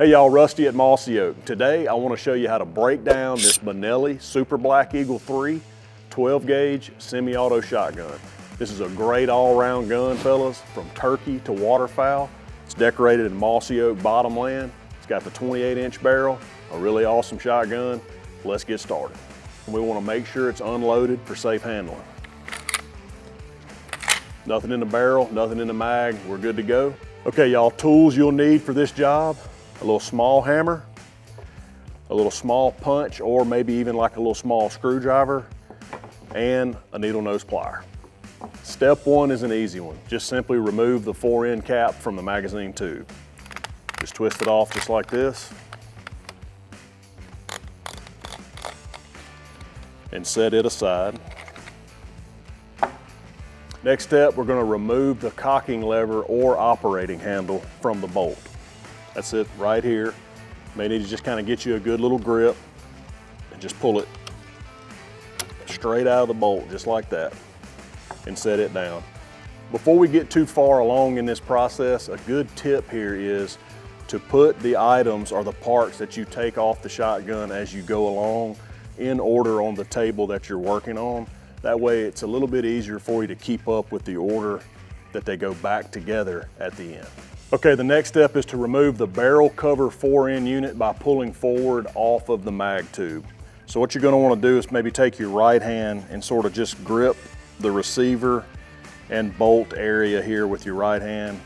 Hey y'all, Rusty at Mossy Oak. Today I want to show you how to break down this Benelli Super Black Eagle 3 12 gauge semi-auto shotgun. This is a great all-around gun, fellas, from turkey to waterfowl. It's decorated in Mossy Oak bottomland. It's got the 28-inch barrel, a really awesome shotgun. Let's get started. We want to make sure it's unloaded for safe handling. Nothing in the barrel, nothing in the mag, we're good to go. Okay y'all, tools you'll need for this job: a little small hammer, a little small punch, or maybe even like a little small screwdriver, and a needle nose plier. Step one is an easy one. Just simply remove the 4-end cap from the magazine tube. Just twist it off just like this. And set it aside. Next step, we're going to remove the cocking lever or operating handle from the bolt. That's it right here. May need to just kind of get you a good little grip and just pull it straight out of the bolt just like that and set it down. Before we get too far along in this process, a good tip here is to put the items or the parts that you take off the shotgun as you go along in order on the table that you're working on. That way it's a little bit easier for you to keep up with the order that they go back together at the end. Okay, the next step is to remove the barrel cover 4-end unit by pulling forward off of the mag tube. So what you're going to want to do is maybe take your right hand and sort of just grip the receiver and bolt area here with your right hand,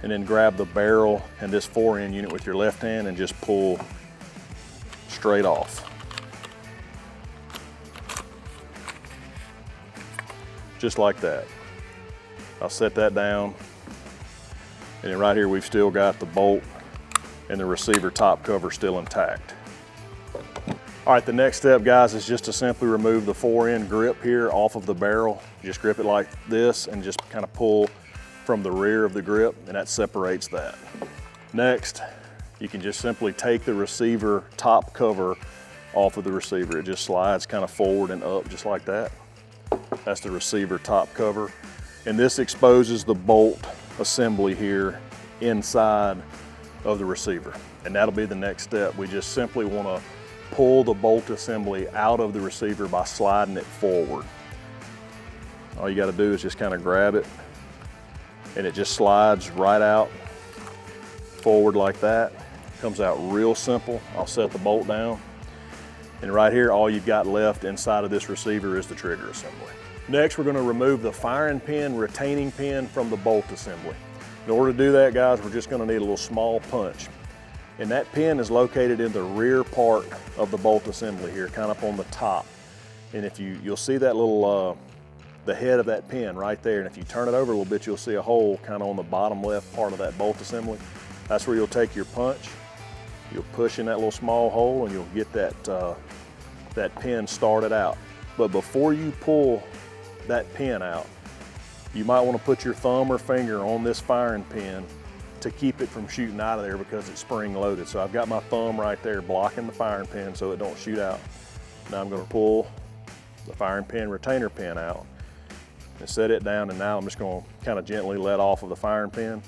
and then grab the barrel and this 4-end unit with your left hand and just pull straight off. Just like that. I'll set that down. And then right here, we've still got the bolt and the receiver top cover still intact. All right, the next step, guys, is just to simply remove the 4-end grip here off of the barrel. Just grip it like this and just kind of pull from the rear of the grip, and that separates that. Next, you can just simply take the receiver top cover off of the receiver. It just slides kind of forward and up just like that. That's the receiver top cover. And this exposes the bolt assembly here inside of the receiver. And that'll be the next step. We just simply want to pull the bolt assembly out of the receiver by sliding it forward. All you got to do is just kind of grab it, and it just slides right out forward like that. Comes out real simple. I'll set the bolt down. And right here, all you've got left inside of this receiver is the trigger assembly. Next, we're going to remove the firing pin, retaining pin from the bolt assembly. In order to do that, guys, we're just going to need a little small punch. And that pin is located in the rear part of the bolt assembly here, kind of up on the top. And if you'll see that little, the head of that pin right there. And if you turn it over a little bit, you'll see a hole kind of on the bottom left part of that bolt assembly. That's where you'll take your punch. You'll push in that little small hole and you'll get that pin started out. But before you pull that pin out, you might want to put your thumb or finger on this firing pin to keep it from shooting out of there because it's spring loaded. So I've got my thumb right there blocking the firing pin so it don't shoot out. Now I'm going to pull the firing pin retainer pin out and set it down, and now I'm just going to kind of gently let off of the firing pin.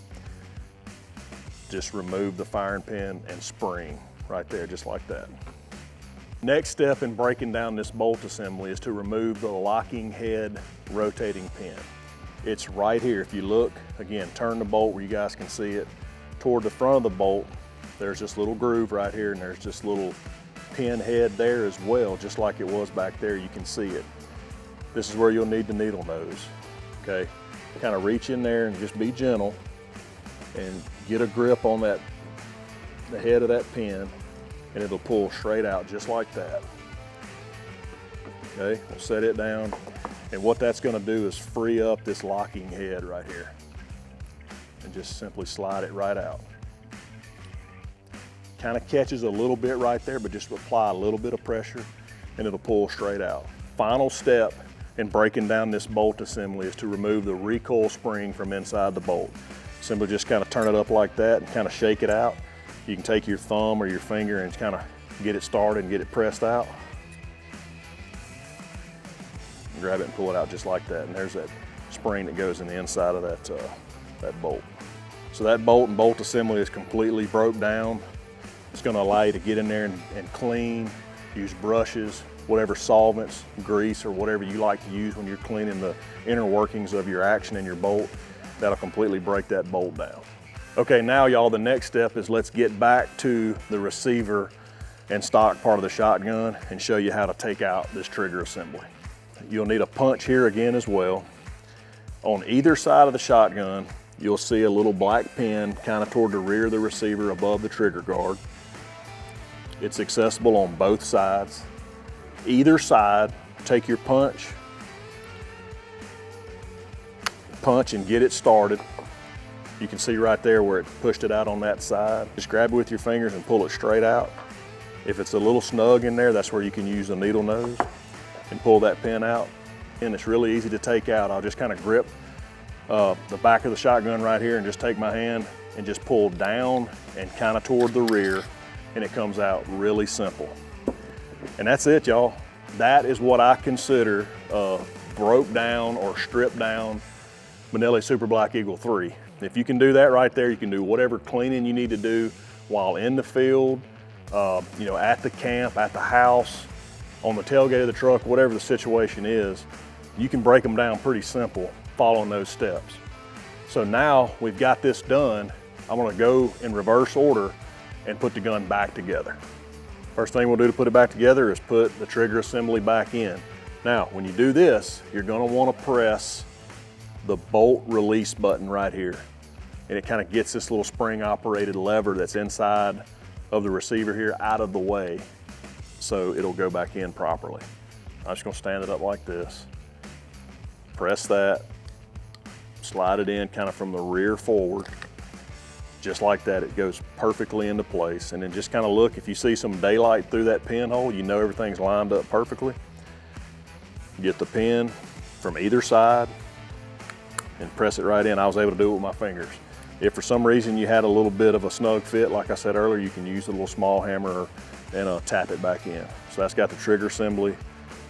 Just remove the firing pin and spring right there, just like that. Next step in breaking down this bolt assembly is to remove the locking head rotating pin. It's right here. If you look, again, turn the bolt where you guys can see it. Toward the front of the bolt, there's this little groove right here, and there's this little pin head there as well, just like it was back there. You can see it. This is where you'll need the needle nose, okay? Kind of reach in there and just be gentle and get a grip on the head of that pin, and it'll pull straight out just like that. Okay, we'll set it down, and what that's going to do is free up this locking head right here and just simply slide it right out. Kind of catches a little bit right there, but just apply a little bit of pressure and it'll pull straight out. Final step in breaking down this bolt assembly is to remove the recoil spring from inside the bolt. Simply just kind of turn it up like that and kind of shake it out. You can take your thumb or your finger and kind of get it started and get it pressed out. Grab it and pull it out just like that. And there's that spring that goes in the inside of that bolt. So that bolt and bolt assembly is completely broke down. It's gonna allow you to get in there and clean, use brushes, whatever solvents, grease, or whatever you like to use when you're cleaning the inner workings of your action and your bolt. That'll completely break that bolt down. Okay, now y'all, the next step is let's get back to the receiver and stock part of the shotgun and show you how to take out this trigger assembly. You'll need a punch here again as well. On either side of the shotgun, you'll see a little black pin kind of toward the rear of the receiver above the trigger guard. It's accessible on both sides. Either side, take your punch and get it started. You can see right there where it pushed it out on that side. Just grab it with your fingers and pull it straight out. If it's a little snug in there, that's where you can use the needle nose and pull that pin out. And it's really easy to take out. I'll just kind of grip the back of the shotgun right here and just take my hand and just pull down and kind of toward the rear, and it comes out really simple. And that's it, y'all. That is what I consider a broke down or stripped down Benelli Super Black Eagle 3. If you can do that right there, you can do whatever cleaning you need to do while in the field, you know, at the camp, at the house, on the tailgate of the truck, whatever the situation is. You can break them down pretty simple following those steps. So now we've got this done, I'm gonna go in reverse order and put the gun back together. First thing we'll do to put it back together is put the trigger assembly back in. Now, when you do this, you're gonna wanna press the bolt release button right here. And it kind of gets this little spring operated lever that's inside of the receiver here out of the way, so it'll go back in properly. I'm just gonna stand it up like this. Press that, slide it in kind of from the rear forward. Just like that, it goes perfectly into place. And then just kind of look, if you see some daylight through that pinhole, you know everything's lined up perfectly. Get the pin from either side and press it right in. I was able to do it with my fingers. If for some reason you had a little bit of a snug fit, like I said earlier, you can use a little small hammer and tap it back in. So that's got the trigger assembly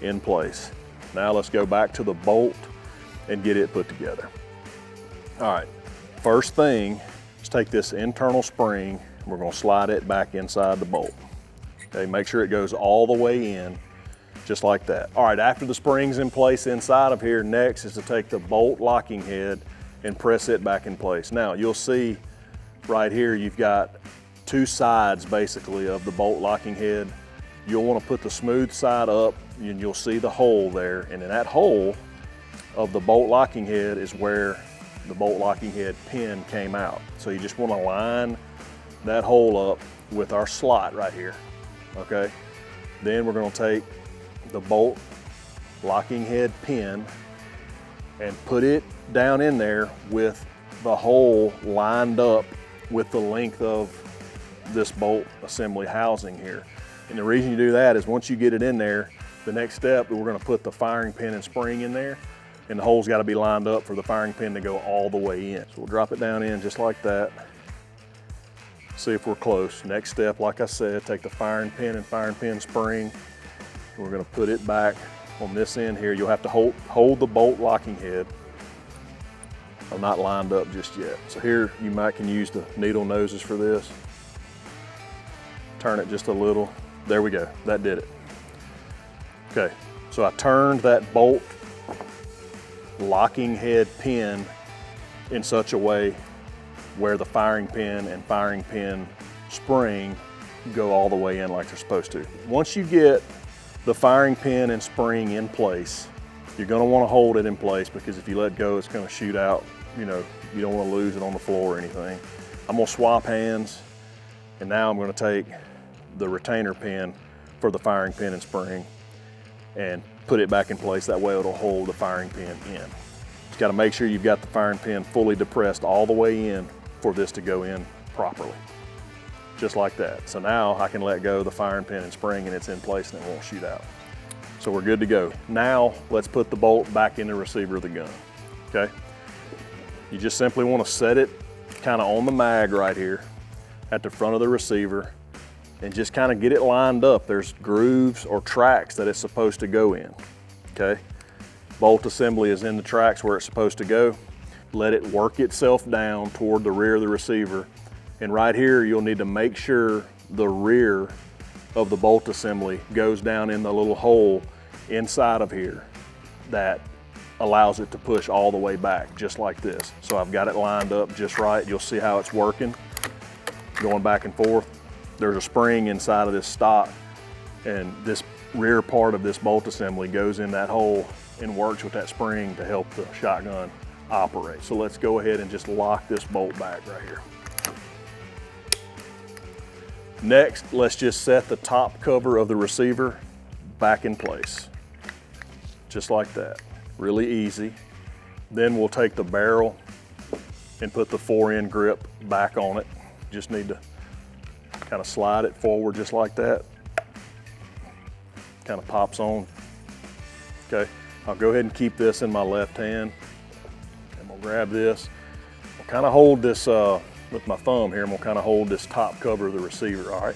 in place. Now let's go back to the bolt and get it put together. All right, first thing is take this internal spring, and we're gonna slide it back inside the bolt. Okay, make sure it goes all the way in, just like that. All right, after the spring's in place inside of here, next is to take the bolt locking head and press it back in place. Now, you'll see right here, you've got two sides basically of the bolt locking head. You'll wanna put the smooth side up, and you'll see the hole there, and in that hole of the bolt locking head is where the bolt locking head pin came out. So you just want to line that hole up with our slot right here, okay? Then we're going to take the bolt locking head pin and put it down in there with the hole lined up with the length of this bolt assembly housing here. And the reason you do that is once you get it in there, the next step, we're going to put the firing pin and spring in there, and the hole's got to be lined up for the firing pin to go all the way in. So we'll drop it down in just like that. See if we're close. Next step, like I said, take the firing pin and firing pin spring. We're going to put it back on this end here. You'll have to hold the bolt locking head. I'm not lined up just yet. So here you can use the needle noses for this. Turn it just a little. There we go. That did it. Okay, so I turned that bolt locking head pin in such a way where the firing pin and firing pin spring go all the way in like they're supposed to. Once you get the firing pin and spring in place, you're gonna wanna hold it in place, because if you let go, it's gonna shoot out. You know, you don't wanna lose it on the floor or anything. I'm gonna swap hands, and now I'm gonna take the retainer pin for the firing pin and spring and put it back in place. That way it'll hold the firing pin in. Just gotta make sure you've got the firing pin fully depressed all the way in for this to go in properly. Just like that. So now I can let go of the firing pin and spring, and it's in place and it won't shoot out. So we're good to go. Now let's put the bolt back in the receiver of the gun, okay? You just simply wanna set it kind of on the mag right here at the front of the receiver and just kind of get it lined up. There's grooves or tracks that it's supposed to go in, okay? Bolt assembly is in the tracks where it's supposed to go. Let it work itself down toward the rear of the receiver. And right here, you'll need to make sure the rear of the bolt assembly goes down in the little hole inside of here that allows it to push all the way back, just like this. So I've got it lined up just right. You'll see how it's working, going back and forth. There's a spring inside of this stock, and this rear part of this bolt assembly goes in that hole and works with that spring to help the shotgun operate. So let's go ahead and just lock this bolt back right here. Next, let's just set the top cover of the receiver back in place, just like that. Really easy. Then we'll take the barrel and put the 4-end grip back on it. Just need to kind of slide it forward just like that. Kind of pops on. Okay, I'll go ahead and keep this in my left hand. And we'll grab this. We'll kind of hold this with my thumb here, and we'll kind of hold this top cover of the receiver, all right?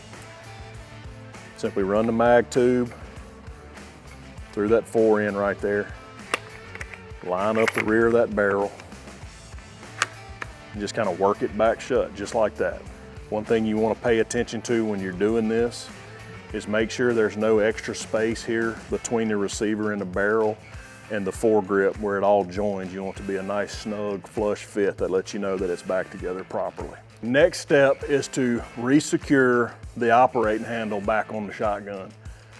Simply run the mag tube through that 4-end right there. Line up the rear of that barrel and just kind of work it back shut, just like that. One thing you want to pay attention to when you're doing this is make sure there's no extra space here between the receiver and the barrel and the foregrip where it all joins. You want it to be a nice, snug, flush fit that lets you know that it's back together properly. Next step is to re-secure the operating handle back on the shotgun.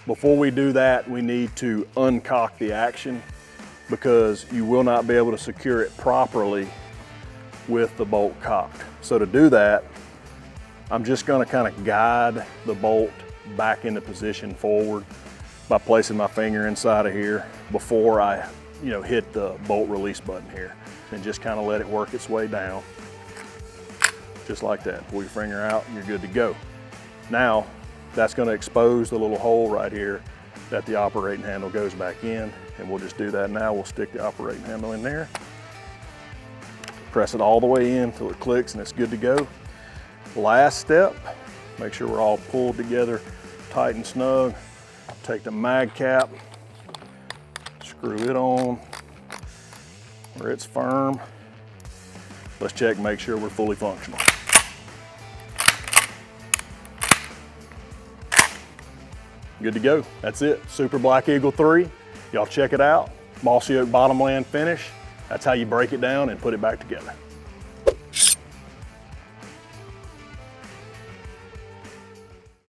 Before we do that, we need to uncock the action, because you will not be able to secure it properly with the bolt cocked. So to do that, I'm just going to kind of guide the bolt back into position forward by placing my finger inside of here before I hit the bolt release button here, and just kind of let it work its way down, just like that. Pull your finger out and you're good to go. Now that's going to expose the little hole right here that the operating handle goes back in, and we'll just do that now. We'll stick the operating handle in there, press it all the way in until it clicks and it's good to go. Last step, make sure we're all pulled together tight and snug. Take the mag cap, screw it on where it's firm. Let's check and make sure we're fully functional. Good to go. That's it. Super Black Eagle 3. Y'all check it out. Mossy Oak bottomland finish. That's how you break it down and put it back together.